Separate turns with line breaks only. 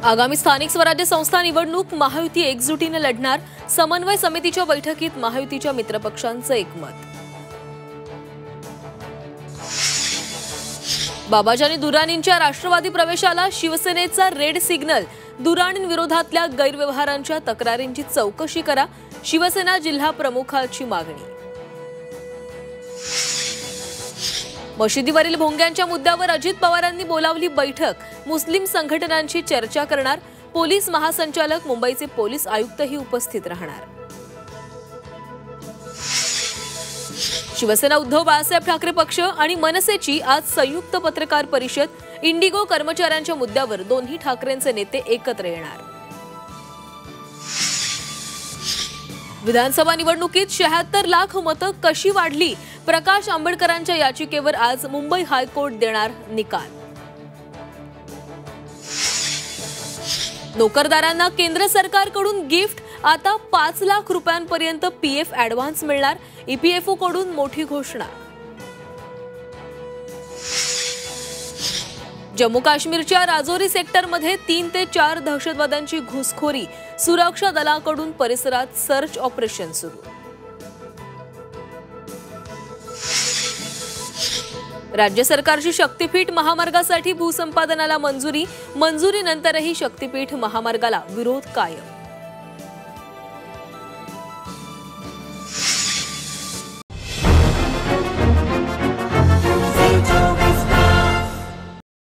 आगामी स्थानिक स्वराज्य संस्था निवडणूक महायुती एकजुटीने लढणार। समन्वय समितीच्या बैठकीत महायुतीच्या मित्रपक्षांचं एकमत। बाबाजानी दुर्राणींच्या राष्ट्रवादी प्रवेशाला शिवसेनेचा रेड सिग्नल। दुर्राणींविरोधातल्या गैरव्यवहारांच्या तक्रारींची चौकशी करा, शिवसेना जिल्हा प्रमुखाची मागणी। मशिदीवरील भोंग्यांच्या मुद्द्यावर अजित पवारांनी बोलावली बैठक। मुस्लिम संघटनांची चर्चा करणार। पोलीस महासंचालक, मुंबईचे पोलीस आयुक्तही उपस्थित राहणार। शिवसेना उद्धव बाळासाहेब ठाकरे पक्ष आणि मनसेची आज संयुक्त पत्रकार परिषद। इंडिगो कर्मचाऱ्यांच्या मुद्द्यावर दोन्ही ठाकरेंचे नेते एकत्र येणार। विधानसभा निवडणुकीत 76 लाख मतं कशी वाढली? प्रकाश आंबेडकरांच्या याचिकेवर आज मुंबई हायकोर्ट देणार निकाल। नोकरदारांना केंद्र सरकारकडून गिफ्ट। आता 5 लाख रुपयांपर्यंत पीएफ ॲडव्हान्स मिळणार। ईपीएफओ कडून मोठी घोषणा। जम्मू काश्मीरच्या राजौरी सेक्टरमध्ये 3 ते 4 दहशतवाद्यांची घुसखोरी। सुरक्षा दलाकडून परिसरात सर्च ऑपरेशन सुरू। राज्य सरकारची शक्तीपीठ महामार्गासाठी भूसंपादनाला मंजुरी। मंजुरीनंतरही शक्तीपीठ महामार्गाला विरोध कायम।